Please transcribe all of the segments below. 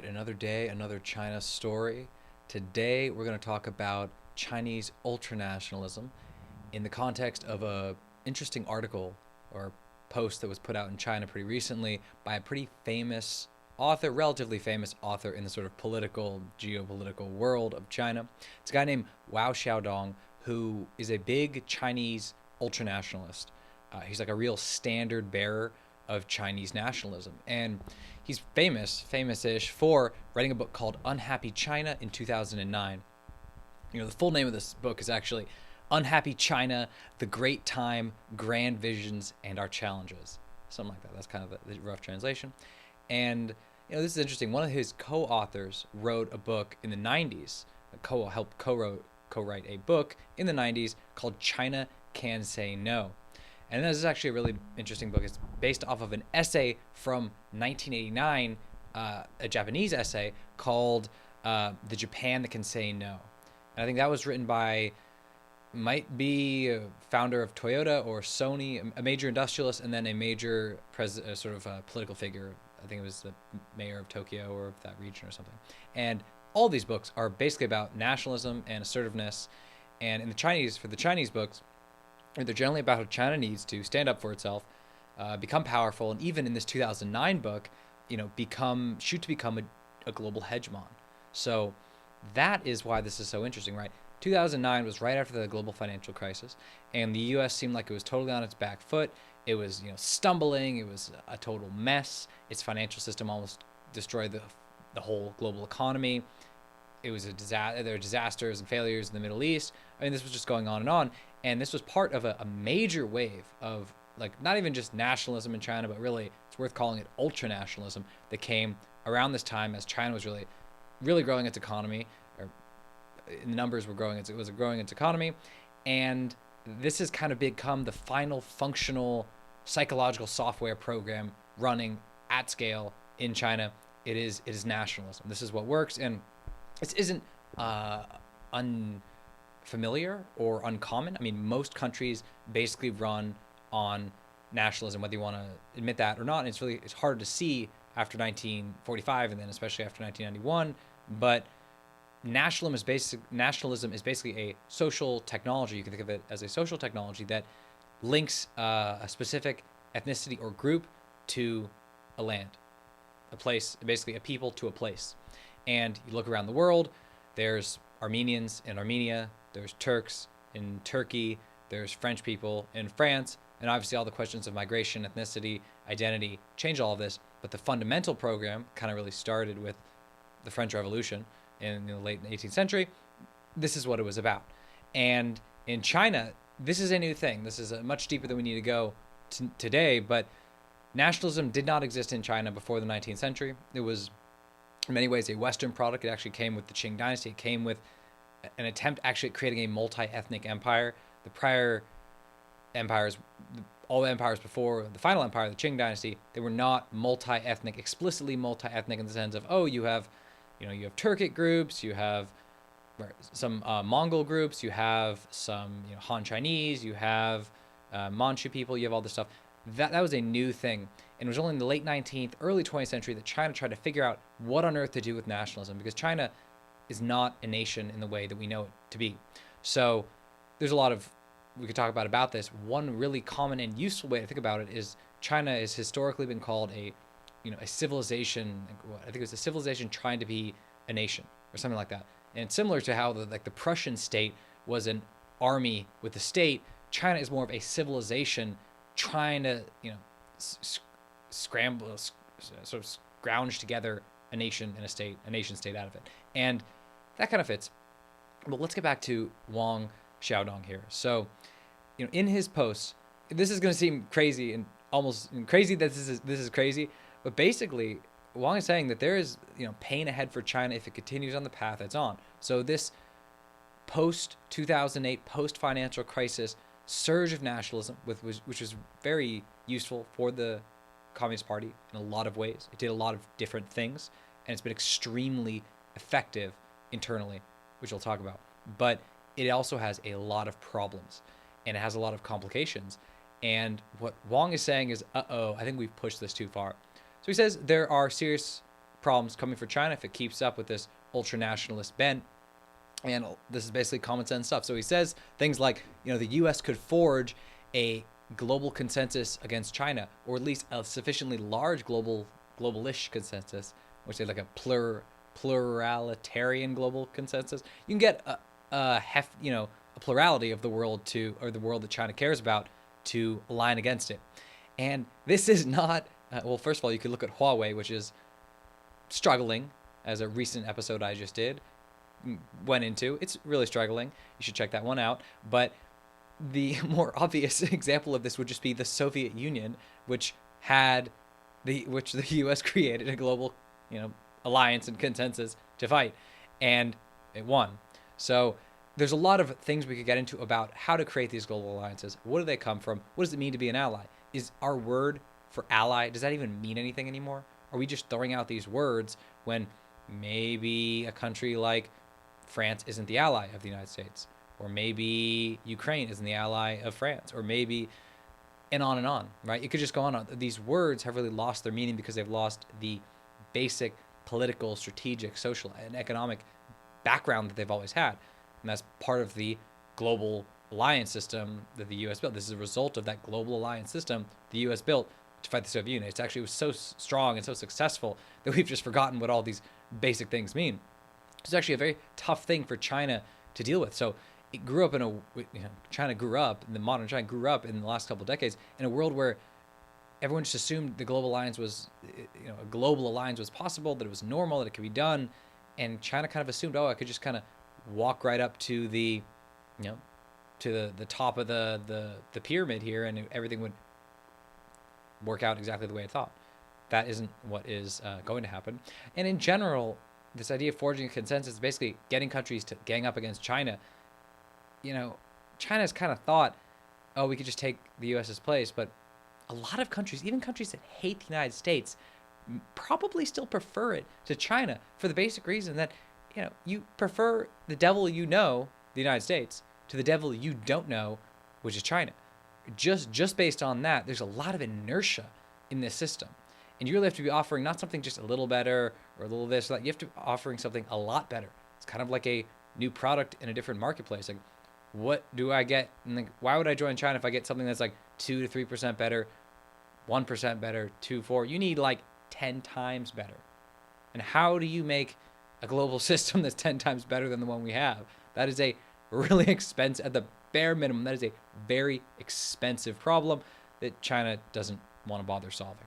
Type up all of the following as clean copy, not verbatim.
right, another day, another China story. Today we're going to talk about Chinese ultranationalism in the context of a interesting article or post that was put out in China pretty recently by a pretty famous author, relatively famous author in the sort of political, geopolitical world of China. It's a guy named Wong Xiaodong who is a big Chinese ultranationalist. He's like a real standard bearer of Chinese nationalism. And he's famous-ish for writing a book called Unhappy China in 2009. The full name of this book is actually Unhappy China, The Great Time, Grand Visions, and Our Challenges. Something like that. That's kind of the rough translation. And, this is interesting. One of his co-authors wrote a book in the 90s, helped co-write a book in the 90s called China Can Say No. And this is actually a really interesting book. It's based off of an essay from 1989, a Japanese essay called The Japan That Can Say No. And I think that was written by, might be a founder of Toyota or Sony, a major industrialist, and then a major political figure. I think it was the mayor of Tokyo or of that region or something. And all these books are basically about nationalism and assertiveness. And for the Chinese books, they're generally about how China needs to stand up for itself, become powerful, and even in this 2009 book, shoot to become a global hegemon. So that is why this is so interesting, right? 2009 was right after the global financial crisis, and the U.S. seemed like it was totally on its back foot. It was, stumbling. It was a total mess. Its financial system almost destroyed the whole global economy. It was a disaster. There were disasters and failures in the Middle East. I mean, this was just going on. And this was part of a major wave of, not even just nationalism in China, but really, it's worth calling it ultranationalism that came around this time as China was really, really growing its economy, or in the numbers were growing. It was growing its economy. And this has kind of become the final functional psychological software program running at scale in China. It is nationalism. This is what works. And this isn't unfamiliar or uncommon. I mean, most countries basically run on nationalism, whether you want to admit that or not. And it's hard to see after 1945 and then especially after 1991. But nationalism is basically a social technology. You can think of it as a social technology that links a specific ethnicity or group to a land, a place, basically a people to a place. And you look around the world, there's Armenians in Armenia, there's Turks in Turkey, there's French people in France, and obviously all the questions of migration, ethnicity, identity change all of this. But the fundamental program kind of really started with the French Revolution in the late 18th century. This is what it was about. And in China, this is a new thing. This is much deeper than we need to go today, but nationalism did not exist in China before the 19th century. It was in many ways a Western product. It actually came with the Qing Dynasty. It came with an attempt actually at creating a multi-ethnic empire. The prior empires, all the empires before the final empire, the Qing Dynasty, they were not multi-ethnic, explicitly multi-ethnic in the sense of, you have Turkic groups, you have some Mongol groups, you have some Han Chinese, you have Manchu people, you have all this stuff. That was a new thing. And it was only in the late 19th, early 20th century that China tried to figure out what on earth to do with nationalism, because China is not a nation in the way that we know it to be. So there's a lot we could talk about this. One really common and useful way to think about it is China has historically been called a civilization. I think it was a civilization trying to be a nation or something like that. And it's similar to how the Prussian state was an army with a state. China is more of a civilization trying to scramble, sort of scrounge together a nation and a nation state out of it. And that kind of fits. But let's get back to Wong Xiaodong here. So, in his posts, this is going to seem crazy and almost crazy that this is crazy, but basically Wong is saying that there is pain ahead for China if it continues on the path it's on. So this post 2008, post financial crisis surge of nationalism, which was very useful for the Communist Party in a lot of ways. It did a lot of different things, and it's been extremely effective internally, which we'll talk about. But it also has a lot of problems, and it has a lot of complications. And what Wong is saying is, I think we've pushed this too far. So he says there are serious problems coming for China if it keeps up with this ultra-nationalist bent. And this is basically common sense stuff. So he says things like, the U.S. could forge a global consensus against China, or at least a sufficiently large globalish consensus, which is like a pluralitarian global consensus. You can get a plurality of the world or the world that China cares about to align against it. And this is not, well, first of all, you could look at Huawei, which is struggling, as a recent episode I just did went into. It's really struggling. You should check that one out. But the more obvious example of this would just be the Soviet Union, which the U.S. created a global, alliance and consensus to fight, and it won. So there's a lot of things we could get into about how to create these global alliances. What do they come from? What does it mean to be an ally? Is our word for ally, does that even mean anything anymore? Are we just throwing out these words when maybe a country like France isn't the ally of the United States, or maybe Ukraine isn't the ally of France, or maybe, and on, right? It could just go on. These words have really lost their meaning because they've lost the basic political, strategic, social, and economic background that they've always had. And that's part of the global alliance system that the U.S. built. This is a result of that global alliance system the U.S. built to fight the Soviet Union. It was so strong and so successful that we've just forgotten what all these basic things mean. It's actually a very tough thing for China to deal with. So it grew up the modern China grew up in the last couple of decades in a world where everyone just assumed the global alliance was, a global alliance was possible, that it was normal, that it could be done. And China kind of assumed, I could just kind of walk right up to the, to the top of the pyramid here, and everything would work out exactly the way I thought. That isn't what is going to happen. And in general, this idea of forging a consensus is basically getting countries to gang up against China. China's kind of thought, we could just take the U.S.'s place, but a lot of countries, even countries that hate the United States, probably still prefer it to China for the basic reason that, you prefer the devil the United States, to the devil you don't know, which is China. Just based on that, there's a lot of inertia in this system. And you really have to be offering not something just a little better or a little this or that. You have to be offering something a lot better. It's kind of like a new product in a different marketplace. Like, what do I get? And why would I join China if I get something that's like 2 to 3% better, 1% better, 4? You need like 10 times better. And how do you make a global system that's 10 times better than the one we have? That is a really expensive, at the bare minimum, that is a very expensive problem that China doesn't want to bother solving.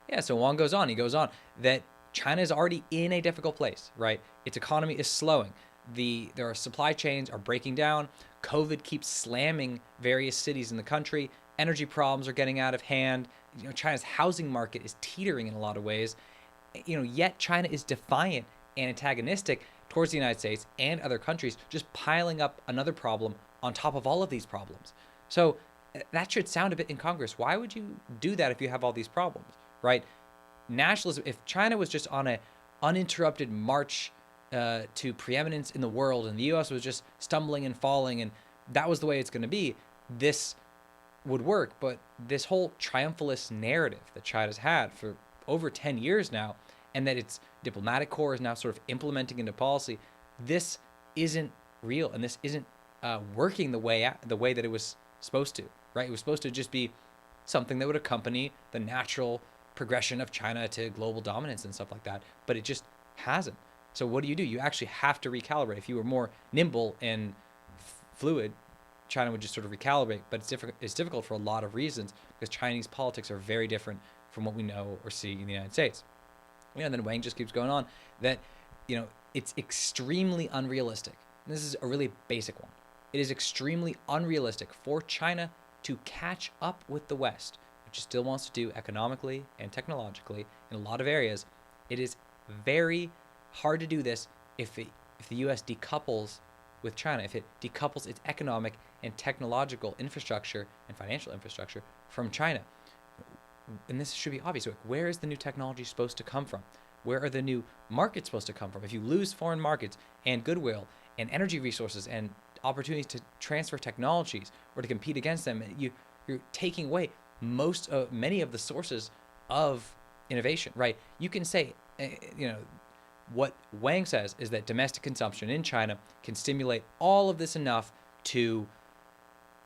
Yeah, so Wong goes on. He goes on that China is already in a difficult place, right? Its economy is slowing. There are supply chains are breaking down. COVID keeps slamming various cities in the country. Energy problems are getting out of hand. China's housing market is teetering in a lot of ways. Yet China is defiant and antagonistic towards the United States and other countries, just piling up another problem on top of all of these problems. So that should sound a bit incongruous. Why would you do that if you have all these problems? Right? Nationalism, if China was just on an uninterrupted march to preeminence in the world and the U.S. was just stumbling and falling and that was the way it's going to be, this would work. But this whole triumphalist narrative that China's had for over 10 years now, and that its diplomatic corps is now sort of implementing into policy, this isn't real, and this isn't working the way that it was supposed to, right? It was supposed to just be something that would accompany the natural progression of China to global dominance and stuff like that, but it just hasn't. So what do? You actually have to recalibrate. If you were more nimble and fluid, China would just sort of recalibrate, but it's difficult for a lot of reasons because Chinese politics are very different from what we know or see in the United States. And then Wang just keeps going on that, it's extremely unrealistic. And this is a really basic one. It is extremely unrealistic for China to catch up with the West, which it still wants to do economically and technologically in a lot of areas. It is very hard to do this if the U.S. decouples with China, if it decouples its economic and technological infrastructure and financial infrastructure from China. And this should be obvious. Where is the new technology supposed to come from? Where are the new markets supposed to come from? If you lose foreign markets and goodwill and energy resources and opportunities to transfer technologies or to compete against them, you're taking away many of the sources of innovation, right? You can say you know, what Wang says is that domestic consumption in China can stimulate all of this enough to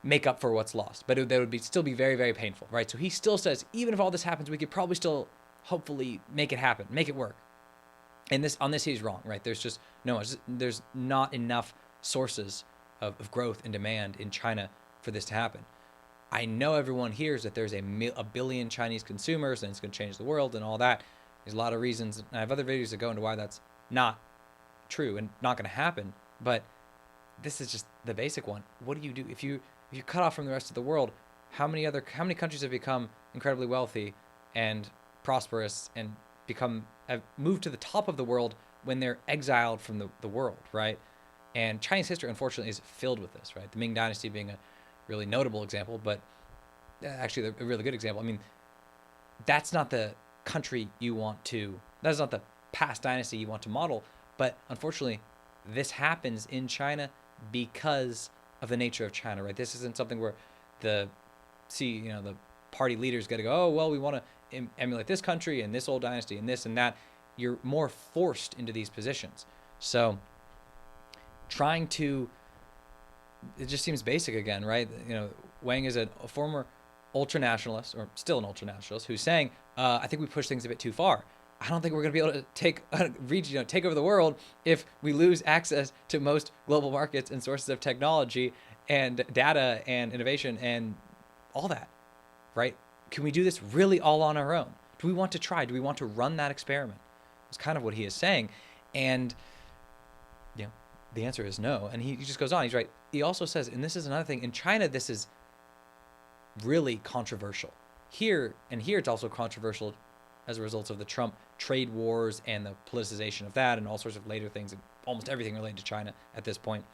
make up for what's lost, but that would still be very, very painful, right? So he still says, even if all this happens, we could probably still hopefully make it happen, make it work. And on this he's wrong, right? There's not enough sources of growth and demand in China for this to happen. I know everyone hears that there's a billion Chinese consumers and it's going to change the world and all that. There's a lot of reasons. I have other videos that go into why that's not true and not going to happen. But this is just the basic one. What do you do if you cut off from the rest of the world? How many countries have become incredibly wealthy and prosperous and have moved to the top of the world when they're exiled from the world, right? And Chinese history, unfortunately, is filled with this, right? The Ming Dynasty being a really notable example, but actually a really good example. I mean, that's not the country that's not the past dynasty you want to model, but unfortunately, this happens in China because of the nature of China, right? This isn't something where the party leaders got to go, oh, well, we want to emulate this country and this old dynasty and this and that. You're more forced into these positions. So it just seems basic again, right? Wang is a former ultranationalist, or still an ultranationalist, who's saying, I think we push things a bit too far. I don't think we're going to be able to take over the world if we lose access to most global markets and sources of technology and data and innovation and all that, right? Can we do this really all on our own? Do we want to try? Do we want to run that experiment? It's kind of what he is saying. And the answer is no. And he just goes on. He's right. He also says, and this is another thing, in China, this is really controversial. Here it's also controversial as a result of the Trump trade wars and the politicization of that and all sorts of later things and almost everything related to China at this point.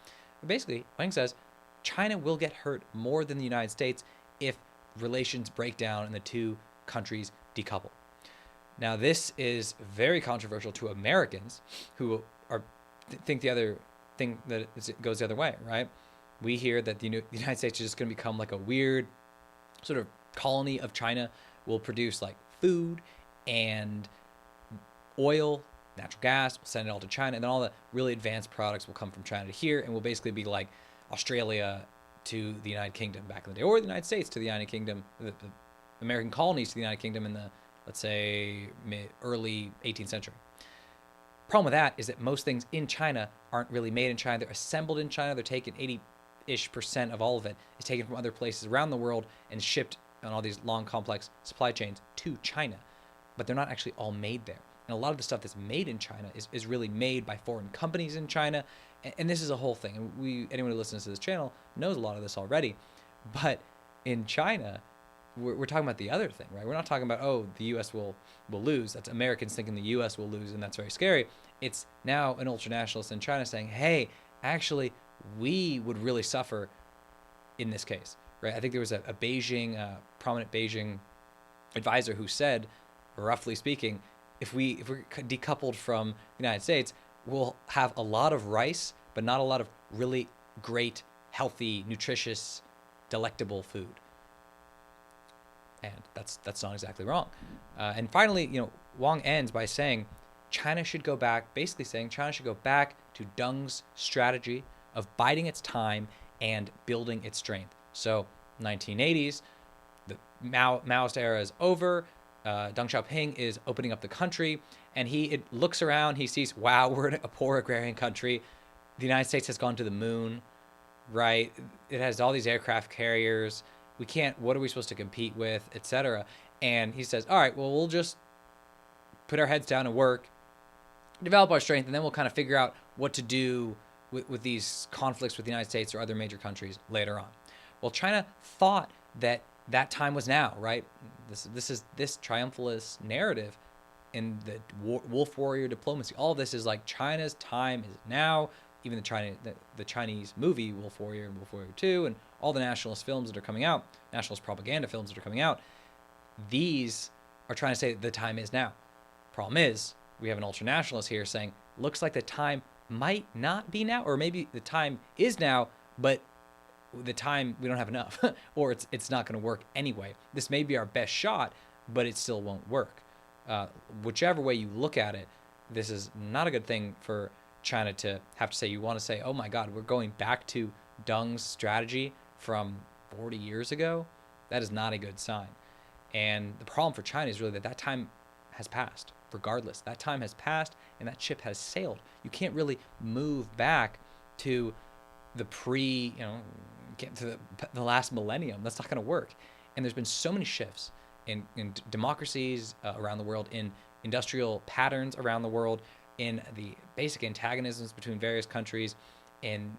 But basically, Wang says China will get hurt more than the United States if relations break down and the two countries decouple. Now, this is very controversial to Americans who think the other thing that it goes the other way, right? We hear that the United States is just going to become like a weird sort of colony of China. Will produce like food and oil, natural gas, we'll send it all to China, and then all the really advanced products will come from China to here, and we'll basically be like Australia to the United Kingdom back in the day, or the United States to the United Kingdom, the American colonies to the United Kingdom in the, let's say, early 18th century. Problem with that is that most things in China aren't really made in China. They're assembled in China. They're taken 80-ish% of all of it is taken from other places around the world and shipped on all these long, complex supply chains to China. But they're not actually all made there. And a lot of the stuff that's made in China is really made by foreign companies in China. And this is a whole thing. And anyone who listens to this channel knows a lot of this already. But in China, we're talking about the other thing, right? We're not talking about, oh, the U.S. will lose. That's Americans thinking the U.S. will lose, and that's very scary. It's now an ultranationalist in China saying, hey, actually, we would really suffer in this case, right? I think there was a prominent Beijing advisor who said, roughly speaking, if we're decoupled from the United States, we'll have a lot of rice, but not a lot of really great, healthy, nutritious, delectable food. And that's not exactly wrong. And finally, Wong ends by saying China should go back to Deng's strategy of biding its time and building its strength. So 1980s, the Maoist era is over. Deng Xiaoping is opening up the country, and he looks around. He sees, wow, we're in a poor agrarian country. The United States has gone to the moon, right? It has all these aircraft carriers. What are we supposed to compete with, etc. And he says, all right, well, we'll just put our heads down and work, develop our strength, and then we'll kind of figure out what to do with these conflicts with the United States or other major countries later on. Well, China thought that time was now, right? This triumphalist narrative in the wolf warrior diplomacy. All of this is like China's time is now. Even the Chinese movie Wolf Warrior and Wolf Warrior 2 and all the nationalist films that are coming out, nationalist propaganda films that are coming out, these are trying to say the time is now. Problem is, we have an ultranationalist here saying, looks like the time might not be now, or maybe the time is now, but the time we don't have enough, or it's not going to work anyway. This may be our best shot, but it still won't work. uh, whichever way you look at it, this is not a good thing for China to have to say. You want to say, oh my God, we're going back to Deng's strategy from 40 years ago. That is not a good sign. And the problem for China is really that that time has passed. Regardless, that time has passed and that ship has sailed. You can't really move back to the get to the last millennium. That's not going to work. And there's been so many shifts in democracies around the world, in industrial patterns around the world, in the basic antagonisms between various countries, in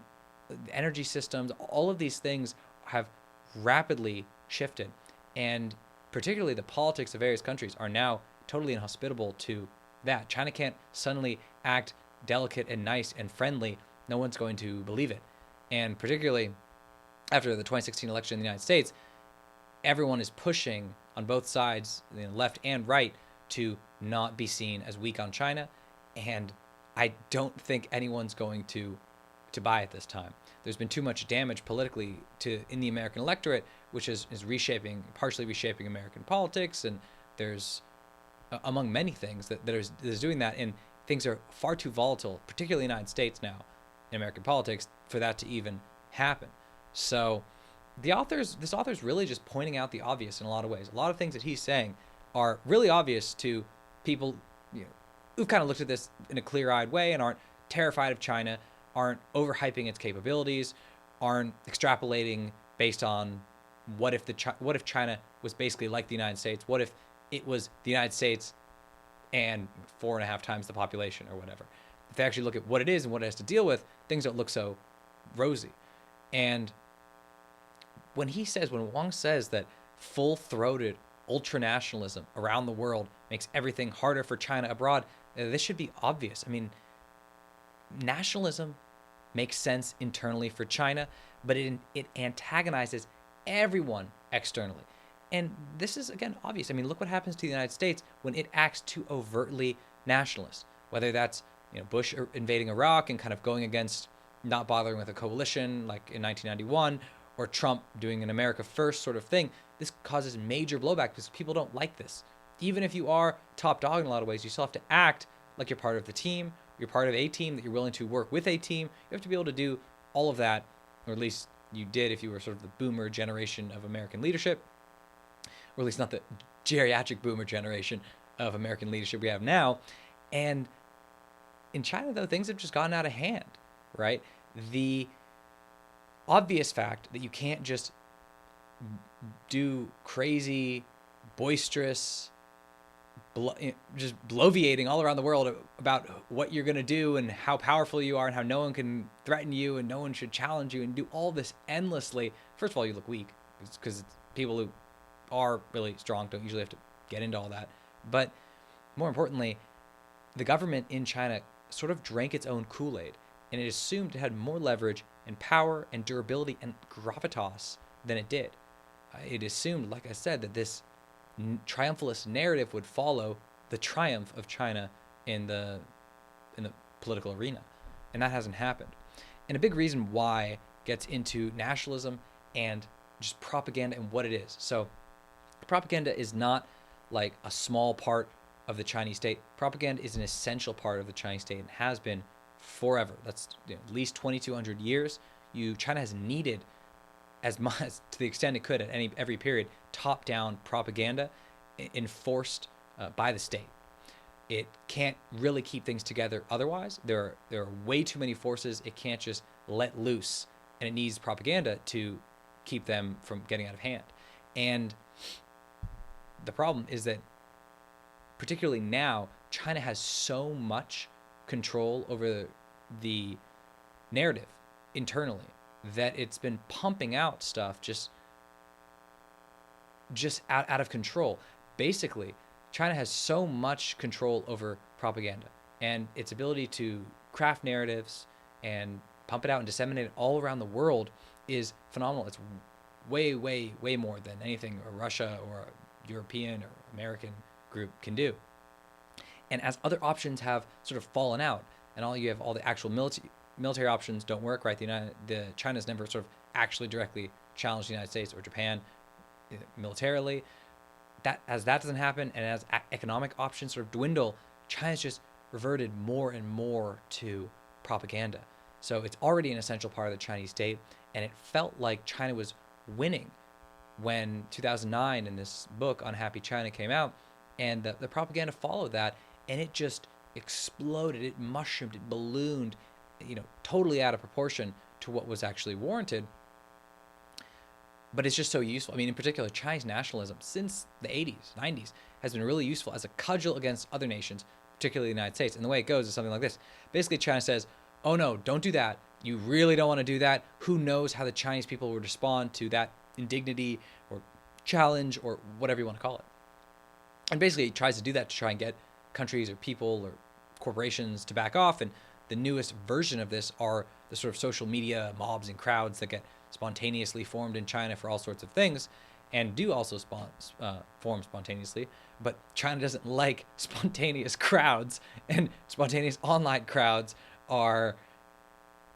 energy systems. All of these things have rapidly shifted. And particularly the politics of various countries are now totally inhospitable to that. China can't suddenly act delicate and nice and friendly. No one's going to believe it. And particularly after the 2016 election in the United States, everyone is pushing on both sides, left and right, to not be seen as weak on China. And I don't think anyone's going to buy it this time. There's been too much damage politically in the American electorate, which is partially reshaping American politics. And there's, among many things, that is doing that. And things are far too volatile, particularly in the United States now, in American politics, for that to even happen. So this author's really just pointing out the obvious in a lot of ways. A lot of things that he's saying are really obvious to people, who've kind of looked at this in a clear-eyed way and aren't terrified of China, aren't overhyping its capabilities, aren't extrapolating based on what if China was basically like the United States? What if it was the United States and 4.5 times the population or whatever? If they actually look at what it is and what it has to deal with, things don't look so rosy. And when Wong says that full-throated ultranationalism around the world makes everything harder for China abroad, this should be obvious. I mean, nationalism makes sense internally for China, but it antagonizes everyone externally. And this is, again, obvious. I mean, look what happens to the United States when it acts too overtly nationalist, whether that's Bush invading Iraq and kind of going against, not bothering with a coalition like in 1991, or Trump doing an America first sort of thing. This causes major blowback because people don't like this. Even if you are top dog in a lot of ways, you still have to act like you're part of the team. You're part of a team, that you're willing to work with a team. You have to be able to do all of that, or at least you did if you were sort of the boomer generation of American leadership, or at least not the geriatric boomer generation of American leadership we have now. And in China, though, things have just gotten out of hand, right? The obvious fact that you can't just do crazy, boisterous, just bloviating all around the world about what you're going to do and how powerful you are and how no one can threaten you and no one should challenge you, and do all this endlessly. First of all, you look weak because people who are really strong don't usually have to get into all that. But more importantly, the government in China sort of drank its own Kool-Aid, and it assumed it had more leverage and power and durability and gravitas than it did. It assumed, like I said, that this triumphalist narrative would follow the triumph of China in the political arena, and that hasn't happened. And a big reason why gets into nationalism and just propaganda and what it is. So propaganda is not like a small part of the Chinese state. Propaganda is an essential part of the Chinese state and has been forever. That's at least 2,200 years. China has needed, as much to the extent it could at every period, top-down propaganda enforced by the state. It can't really keep things together otherwise. There are way too many forces it can't just let loose, and it needs propaganda to keep them from getting out of hand. And the problem is that, particularly now, China has so much control over the narrative internally that it's been pumping out stuff just out of control. Basically, China has so much control over propaganda and its ability to craft narratives and pump it out and disseminate it all around the world is phenomenal. It's way, way, way more than anything a Russia or a European or American group can do. And as other options have sort of fallen out, and all the actual military options don't work, right? China's never sort of actually directly challenged the United States or Japan militarily. that as that doesn't happen, and as economic options sort of dwindle, China's just reverted more and more to propaganda. So it's already an essential part of the Chinese state, and it felt like China was winning when 2009 in this book Unhappy China came out, and the propaganda followed that, and it just exploded, it mushroomed, it ballooned, totally out of proportion to what was actually warranted. But it's just so useful. I mean, in particular, Chinese nationalism since the 80s, 90s has been really useful as a cudgel against other nations, particularly the United States. And the way it goes is something like this. Basically, China says, oh no, don't do that. You really don't want to do that. Who knows how the Chinese people would respond to that indignity or challenge or whatever you want to call it. And basically, it tries to do that to try and get countries or people or corporations to back off. And the newest version of this are the sort of social media mobs and crowds that get spontaneously formed in China for all sorts of things, and do also form spontaneously. But China doesn't like spontaneous crowds, and spontaneous online crowds are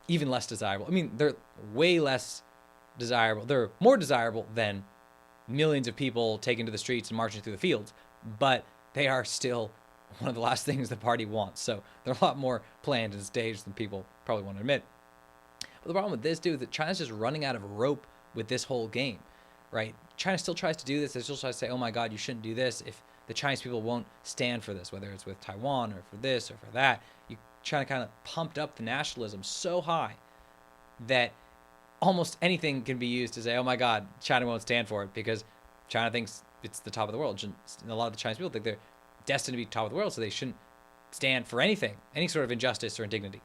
even less desirable. I mean, they're way less desirable. They're more desirable than millions of people taken to the streets and marching through the fields, but they are still one of the last things the party wants. So they're a lot more planned and staged than people probably want to admit. But the problem with this, dude, is that China's just running out of rope with this whole game, right? China still tries to do this. They still try to say, oh my God, you shouldn't do this if the Chinese people won't stand for this, whether it's with Taiwan or for this or for that. China kind of pumped up the nationalism so high that almost anything can be used to say, oh my God, China won't stand for it because China thinks it's the top of the world. And a lot of the Chinese people think they're destined to be top of the world, so they shouldn't stand for anything, any sort of injustice or indignity.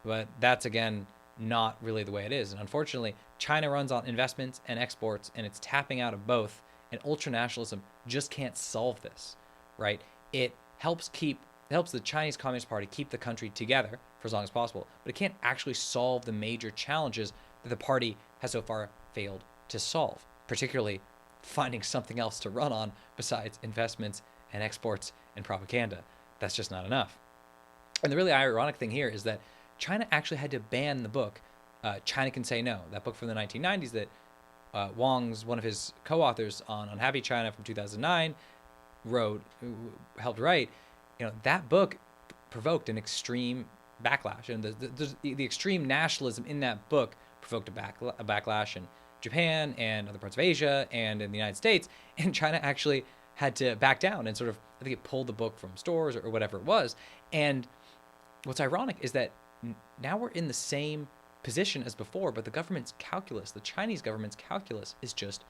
But that's, again, not really the way it is. And unfortunately, China runs on investments and exports, and it's tapping out of both. And ultranationalism just can't solve this, right? It helps the Chinese Communist Party keep the country together for as long as possible, but it can't actually solve the major challenges that the party has so far failed to solve, particularly finding something else to run on besides investments and exports and propaganda. That's just not enough. And the really ironic thing here is that China actually had to ban the book, China Can Say No, that book from the 1990s that Wong's, one of his co-authors on Unhappy China from 2009, helped write. That book provoked an extreme backlash, and the extreme nationalism in that book provoked a backlash in Japan and other parts of Asia and in the United States, and China actually had to back down and sort of, I think it pulled the book from stores or whatever it was. And what's ironic is that now we're in the same position as before, but the government's calculus, the Chinese government's calculus, is just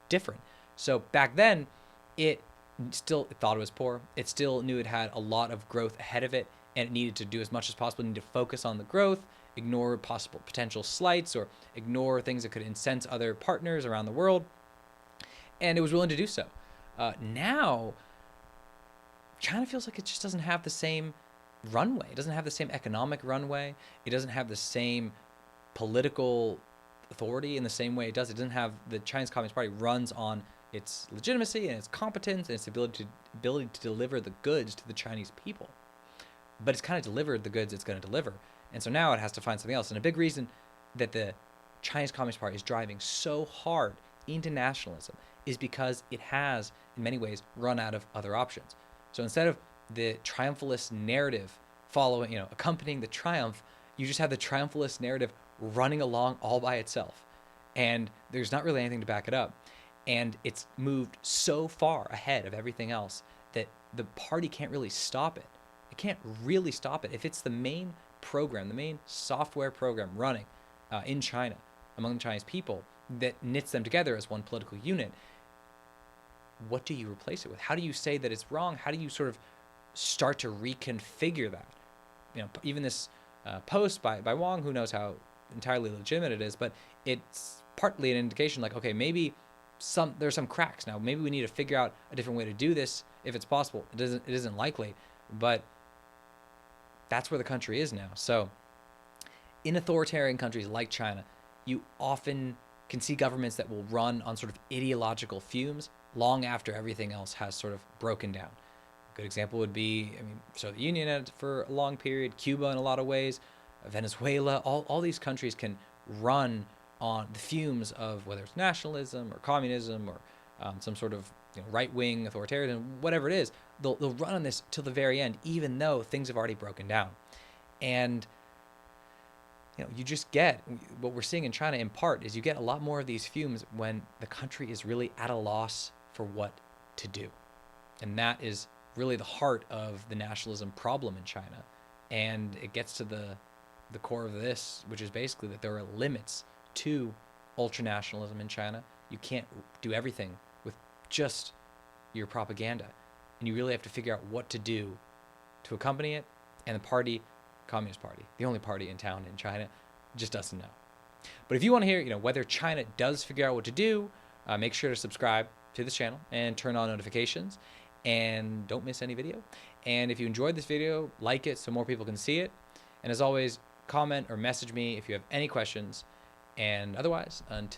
different. So back then, it thought it was poor. It still knew it had a lot of growth ahead of it, and it needed to do as much as possible. It needed to focus on the growth, ignore possible potential slights, or ignore things that could incense other partners around the world. And it was willing to do so. Now, China feels like it just doesn't have the same runway. It doesn't have the same economic runway. It doesn't have the same political authority in the same way it does. It doesn't have, the Chinese Communist Party runs on its legitimacy and its competence and its ability to deliver the goods to the Chinese people. But it's kind of delivered the goods it's going to deliver. And so now it has to find something else. And a big reason that the Chinese Communist Party is driving so hard into nationalism is because it has, in many ways, run out of other options. So instead of the triumphalist narrative accompanying the triumph, you just have the triumphalist narrative running along all by itself. And there's not really anything to back it up. And it's moved so far ahead of everything else that the party can't really stop it. It can't really stop it. If it's the main program, the main software program running in China, among the Chinese people, that knits them together as one political unit, what do you replace it with? How do you say that it's wrong? How do you sort of start to reconfigure that? Even this post by Wong, who knows how entirely legitimate it is, but it's partly an indication like, okay, maybe there's some cracks now. Maybe we need to figure out a different way to do this if it's possible. It isn't likely, but that's where the country is now. So in authoritarian countries like China, you often can see governments that will run on sort of ideological fumes long after everything else has sort of broken down. A good example would be, Soviet Union for a long period, Cuba in a lot of ways, Venezuela. All these countries can run on the fumes of whether it's nationalism or communism or some sort of right-wing authoritarian, whatever it is, they'll run on this till the very end, even though things have already broken down. And you just get what we're seeing in China in part is you get a lot more of these fumes when the country is really at a loss for what to do. And that is really the heart of the nationalism problem in China. And it gets to the core of this, which is basically that there are limits to ultranationalism in China. You can't do everything with just your propaganda. And you really have to figure out what to do to accompany it. And the party, Communist Party, the only party in town in China, just doesn't know. But if you want to hear, whether China does figure out what to do, make sure to subscribe to this channel and turn on notifications and don't miss any video. And if you enjoyed this video, like it so more people can see it. And as always, comment or message me if you have any questions. And otherwise, until